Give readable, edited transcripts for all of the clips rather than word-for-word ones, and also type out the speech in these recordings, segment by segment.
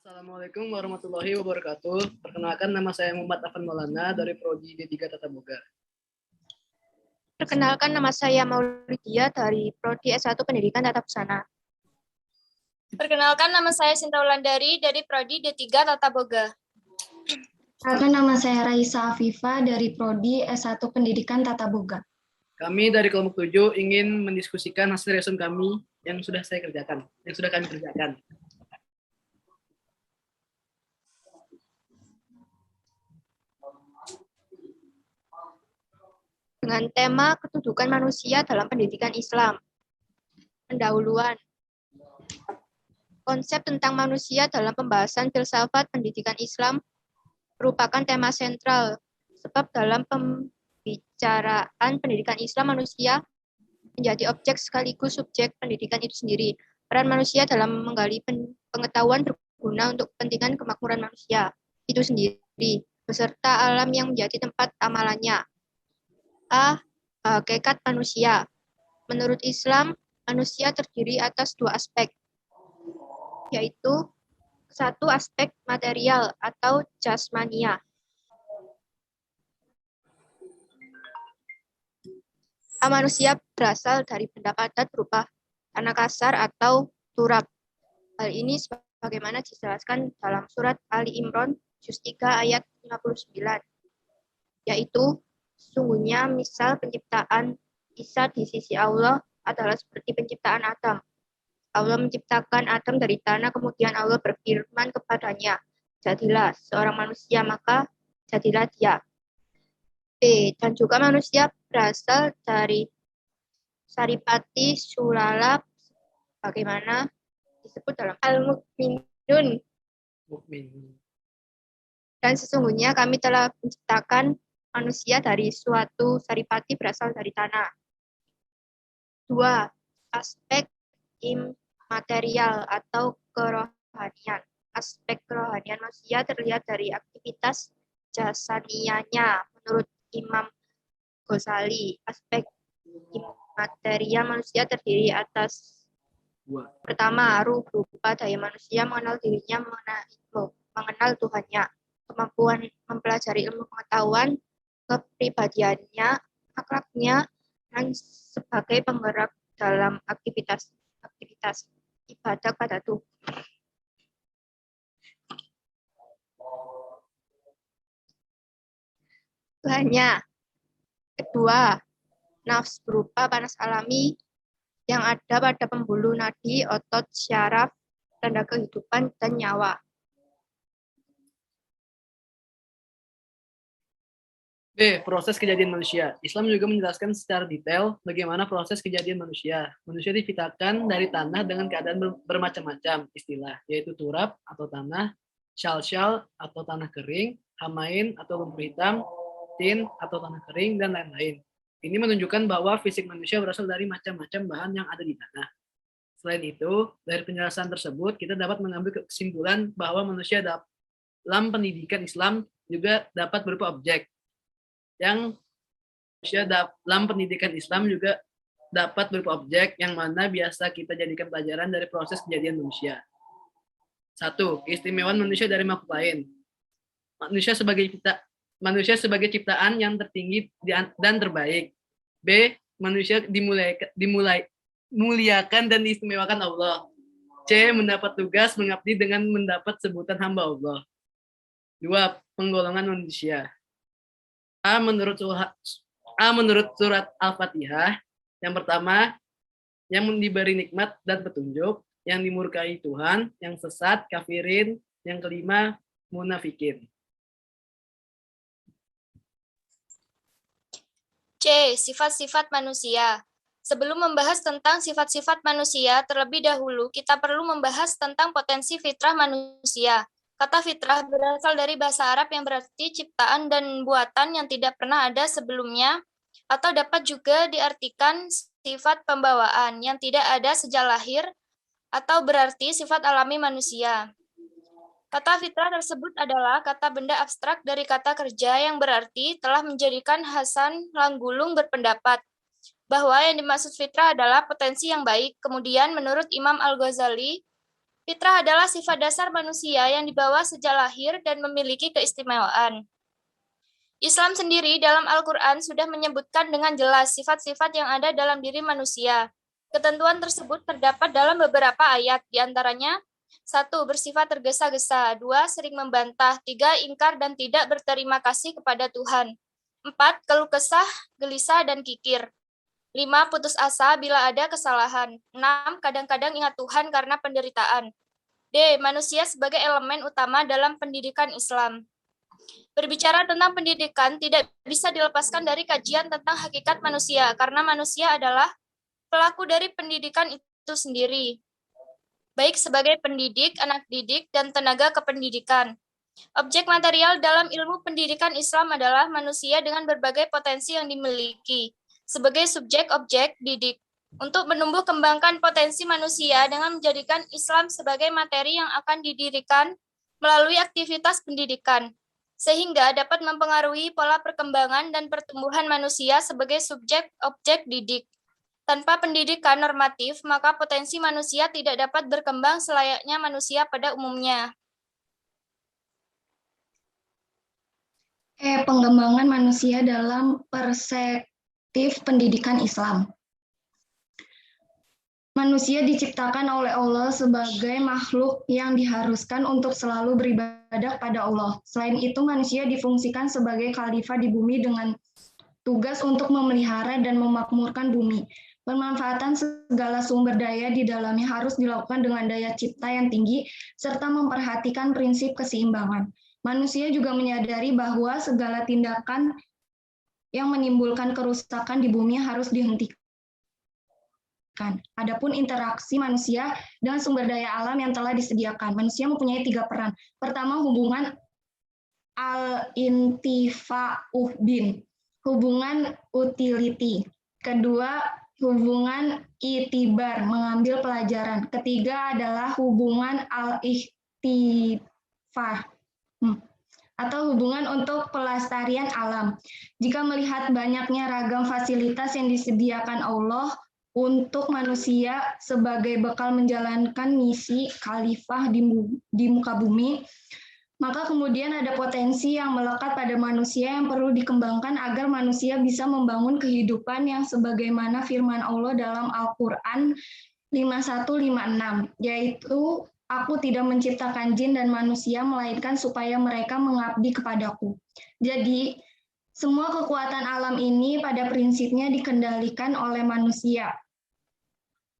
Assalamualaikum warahmatullahi wabarakatuh. Perkenalkan, nama saya Muhammad Afan Maulana dari Prodi D3 Tata Boga. Perkenalkan, nama saya Maulidia dari Prodi S1 Pendidikan Tata Busana. Perkenalkan, nama saya Sinta Wulandari dari Prodi D3 Tata Boga. Perkenalkan, nama saya Raisa Afifa dari Prodi S1 Pendidikan Tata Boga. Kami dari kelompok 7 ingin mendiskusikan hasil resume kami yang sudah kami kerjakan. Dengan tema kedudukan manusia dalam pendidikan Islam. Pendahuluan. Konsep tentang manusia dalam pembahasan filsafat pendidikan Islam merupakan tema sentral, sebab dalam pembicaraan pendidikan Islam, manusia menjadi objek sekaligus subjek pendidikan itu sendiri. Peran manusia dalam menggali pengetahuan berguna untuk kepentingan kemakmuran manusia itu sendiri, beserta alam yang menjadi tempat amalannya. A. Hakikat manusia. Menurut Islam, manusia terdiri atas dua aspek, yaitu satu aspek material atau jasmania. Manusia berasal dari benda padat berupa tanah kasar atau turab. Hal ini sebagaimana dijelaskan dalam surat Ali Imran juz 3 ayat 59, yaitu sesungguhnya misal penciptaan Isa di sisi Allah adalah seperti penciptaan Adam. Allah menciptakan Adam dari tanah, kemudian Allah berfirman kepadanya, jadilah seorang manusia, maka jadilah dia. B. Dan juga manusia berasal dari Saripati Sulala, bagaimana disebut dalam Al-Mu'minun. Dan sesungguhnya kami telah menciptakan manusia dari suatu saripati berasal dari tanah. 2. Aspek immaterial atau kerohanian. Aspek kerohanian manusia terlihat dari aktivitas jasanianya. Menurut Imam Ghazali, aspek immaterial manusia terdiri atas pertama, ruh berupa daya manusia mengenal dirinya, mengenal Tuhannya, kemampuan mempelajari ilmu pengetahuan, kepribadiannya, akhlaknya, dan sebagai penggerak dalam aktivitas ibadah pada Tuhan. Tuhannya. Kedua, nafs berupa panas alami yang ada pada pembuluh nadi, otot, syaraf, tanda kehidupan, dan nyawa. B. Proses kejadian manusia. Islam juga menjelaskan secara detail bagaimana proses kejadian manusia. Manusia diciptakan dari tanah dengan keadaan bermacam-macam istilah, yaitu turab atau tanah, syal-syal atau tanah kering, hamain atau lumpur hitam, tin atau tanah kering, dan lain-lain. Ini menunjukkan bahwa fisik manusia berasal dari macam-macam bahan yang ada di tanah. Selain itu, dari penjelasan tersebut, kita dapat mengambil kesimpulan bahwa manusia dalam pendidikan Islam juga dapat berupa objek. Yang manusia dalam pendidikan Islam juga dapat berupa objek yang mana biasa kita jadikan pelajaran dari proses kejadian manusia. 1. Keistimewaan manusia dari makhluk lain. Manusia sebagai ciptaan yang tertinggi dan terbaik. B. Manusia dimuliakan dan diistimewakan Allah. C. Mendapat tugas mengabdi dengan mendapat sebutan hamba Allah. 2. Penggolongan manusia. A menurut surat Al-Fatihah, yang pertama, yang diberi nikmat dan petunjuk, yang dimurkai Tuhan, yang sesat, kafirin, yang kelima, munafikin. C. Sifat-sifat manusia. Sebelum membahas tentang sifat-sifat manusia, terlebih dahulu kita perlu membahas tentang potensi fitrah manusia. Kata fitrah berasal dari bahasa Arab yang berarti ciptaan dan buatan yang tidak pernah ada sebelumnya, atau dapat juga diartikan sifat pembawaan yang tidak ada sejak lahir, atau berarti sifat alami manusia. Kata fitrah tersebut adalah kata benda abstrak dari kata kerja yang berarti telah menjadikan Hasan Langgulung berpendapat bahwa yang dimaksud fitrah adalah potensi yang baik. Kemudian menurut Imam Al-Ghazali, Fitrah adalah sifat dasar manusia yang dibawa sejak lahir dan memiliki keistimewaan. Islam sendiri dalam Al-Quran sudah menyebutkan dengan jelas sifat-sifat yang ada dalam diri manusia. Ketentuan tersebut terdapat dalam beberapa ayat, diantaranya 1. Bersifat tergesa-gesa, 2. Sering membantah, 3. Ingkar dan tidak berterima kasih kepada Tuhan, 4. Keluh kesah, gelisah, dan kikir, 5. Putus asa bila ada kesalahan, 6. Kadang-kadang ingat Tuhan karena penderitaan. D. Manusia sebagai elemen utama dalam pendidikan Islam. Berbicara tentang pendidikan tidak bisa dilepaskan dari kajian tentang hakikat manusia, karena manusia adalah pelaku dari pendidikan itu sendiri, baik sebagai pendidik, anak didik, dan tenaga kependidikan. Objek material dalam ilmu pendidikan Islam adalah manusia dengan berbagai potensi yang dimiliki, sebagai subjek objek didik, untuk menumbuh kembangkan potensi manusia dengan menjadikan Islam sebagai materi yang akan didirikan melalui aktivitas pendidikan, sehingga dapat mempengaruhi pola perkembangan dan pertumbuhan manusia sebagai subjek objek didik. Tanpa pendidikan normatif, maka potensi manusia tidak dapat berkembang selayaknya manusia pada umumnya. Pengembangan manusia dalam perspektif pendidikan Islam. Manusia diciptakan oleh Allah sebagai makhluk yang diharuskan untuk selalu beribadah pada Allah. Selain itu, manusia difungsikan sebagai khalifah di bumi dengan tugas untuk memelihara dan memakmurkan bumi. Pemanfaatan segala sumber daya di dalamnya harus dilakukan dengan daya cipta yang tinggi, serta memperhatikan prinsip keseimbangan. Manusia juga menyadari bahwa segala tindakan yang menimbulkan kerusakan di bumi harus dihentikan. Adapun interaksi manusia dengan sumber daya alam yang telah disediakan, manusia mempunyai 3 peran. Pertama, hubungan al-intifa'uh bin, hubungan utility. Kedua, hubungan itibar, mengambil pelajaran. Ketiga adalah hubungan al-ihtifah, atau hubungan untuk pelestarian alam. Jika melihat banyaknya ragam fasilitas yang disediakan Allah untuk manusia sebagai bekal menjalankan misi khalifah di muka bumi, maka kemudian ada potensi yang melekat pada manusia yang perlu dikembangkan agar manusia bisa membangun kehidupan yang sebagaimana firman Allah dalam Al-Quran 5156, yaitu, "Aku tidak menciptakan jin dan manusia, melainkan supaya mereka mengabdi kepadaku." Jadi, semua kekuatan alam ini pada prinsipnya dikendalikan oleh manusia,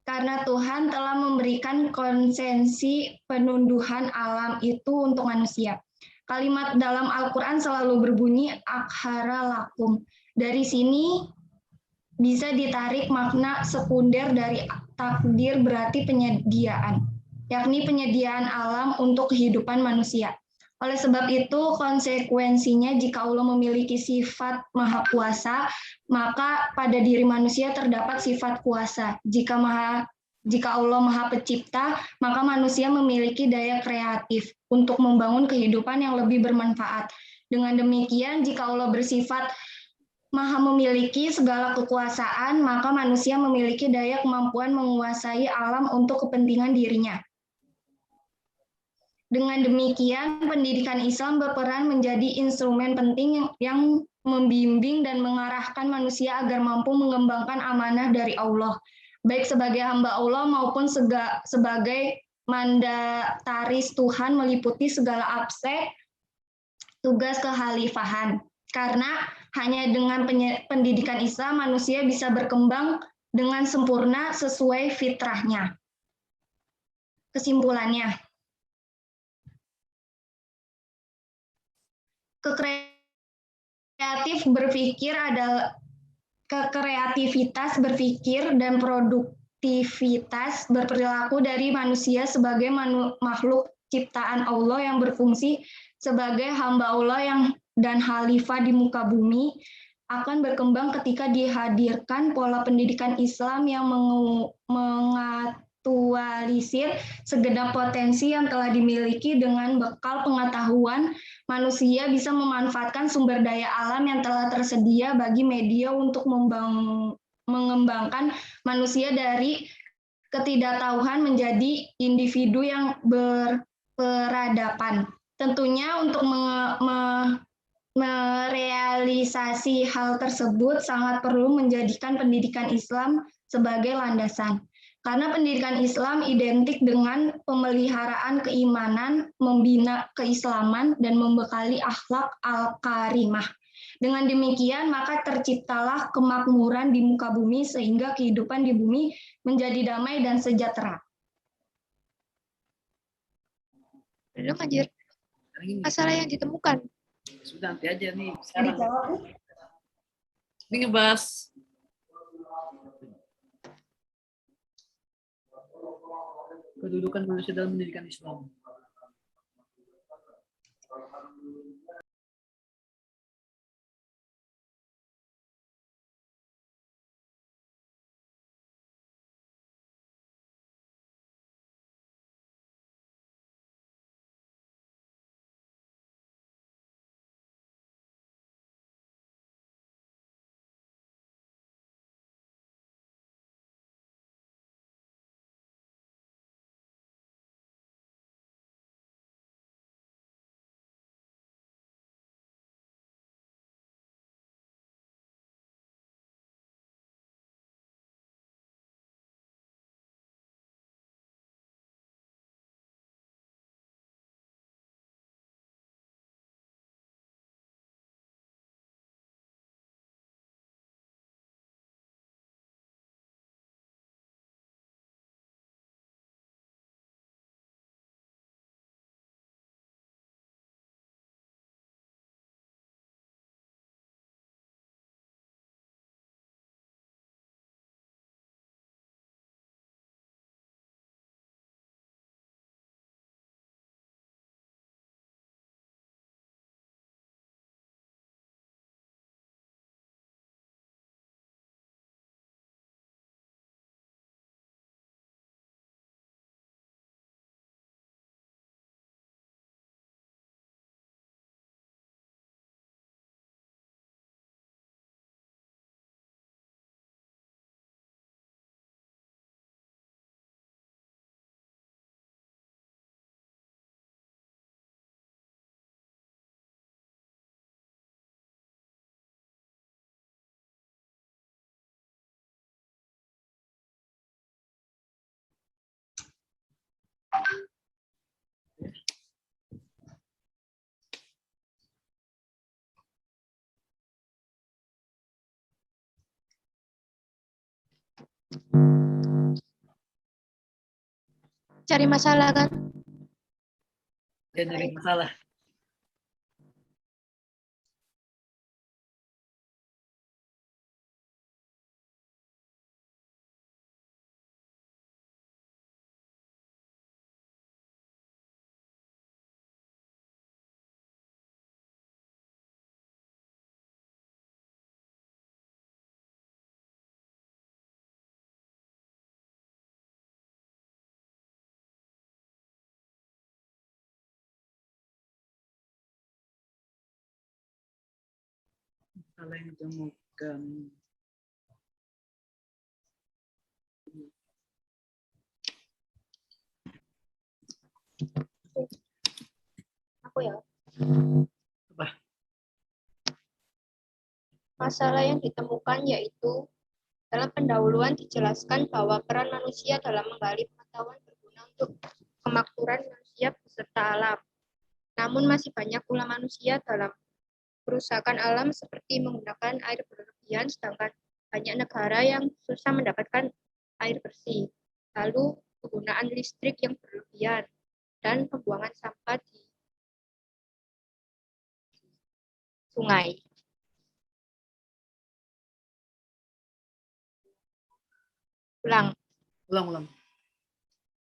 karena Tuhan telah memberikan konsensi penunduhan alam itu untuk manusia. Kalimat dalam Al-Quran selalu berbunyi akhara lakum. Dari sini bisa ditarik makna sekunder dari takdir, berarti penyediaan, yakni penyediaan alam untuk kehidupan manusia. Oleh sebab itu, konsekuensinya jika Allah memiliki sifat maha kuasa, maka pada diri manusia terdapat sifat kuasa. Jika Allah maha pencipta, maka manusia memiliki daya kreatif untuk membangun kehidupan yang lebih bermanfaat. Dengan demikian, jika Allah bersifat maha memiliki segala kekuasaan, maka manusia memiliki daya kemampuan menguasai alam untuk kepentingan dirinya. Dengan demikian, pendidikan Islam berperan menjadi instrumen penting yang membimbing dan mengarahkan manusia agar mampu mengembangkan amanah dari Allah, baik sebagai hamba Allah maupun sebagai mandataris Tuhan, meliputi segala aspek tugas kekhalifahan. Karena hanya dengan pendidikan Islam, manusia bisa berkembang dengan sempurna sesuai fitrahnya. Kesimpulannya, kreativitas berpikir dan produktivitas berperilaku dari manusia sebagai makhluk ciptaan Allah yang berfungsi sebagai hamba Allah dan khalifah di muka bumi akan berkembang ketika dihadirkan pola pendidikan Islam yang mengaktualisir segenap potensi yang telah dimiliki. Dengan bekal pengetahuan, manusia bisa memanfaatkan sumber daya alam yang telah tersedia bagi media untuk mengembangkan manusia dari ketidaktahuan menjadi individu yang berperadaban. Tentunya untuk merealisasi hal tersebut sangat perlu menjadikan pendidikan Islam sebagai landasan. Karena pendidikan Islam identik dengan pemeliharaan keimanan, membina keislaman, dan membekali akhlak al-karimah. Dengan demikian, maka terciptalah kemakmuran di muka bumi sehingga kehidupan di bumi menjadi damai dan sejahtera. Belum anjir. Masalah yang ditemukan. Sudah nanti aja nih sekarang. Dijawab. Ini ngebahas kedudukan manusia dalam pendidikan Islam. Cari masalah kan? Dia nyari masalah. Masalah yang ditemukan. Aku ya. Apa? Masalah yang ditemukan yaitu dalam pendahuluan dijelaskan bahwa peran manusia dalam menggali pengetahuan berguna untuk kemakmuran manusia beserta alam. Namun masih banyak pula manusia dalam kerusakan alam seperti menggunakan air berlebihan, sedangkan banyak negara yang susah mendapatkan air bersih. Lalu penggunaan listrik yang berlebihan dan pembuangan sampah di sungai. Ulang. Ulang.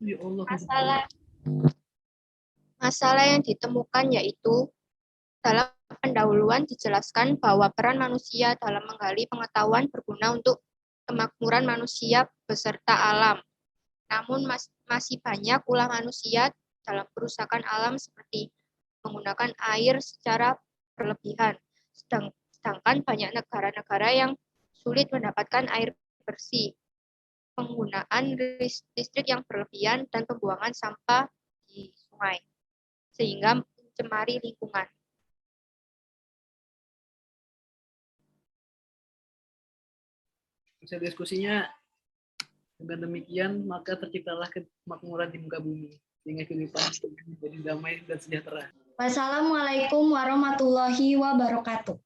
Ya Allah. Masalah yang ditemukan yaitu dalam pendahuluan dijelaskan bahwa peran manusia dalam menggali pengetahuan berguna untuk kemakmuran manusia beserta alam. Namun masih banyak ulah manusia dalam kerusakan alam seperti menggunakan air secara berlebihan. Sedangkan banyak negara-negara yang sulit mendapatkan air bersih. penggunaan listrik yang berlebihan dan pembuangan sampah di sungai, sehingga mencemari lingkungan. Hasil diskusinya, dengan demikian maka terciptalah kemakmuran di muka bumi, sehingga kehidupan menjadi damai dan sejahtera. Wassalamualaikum warahmatullahi wabarakatuh.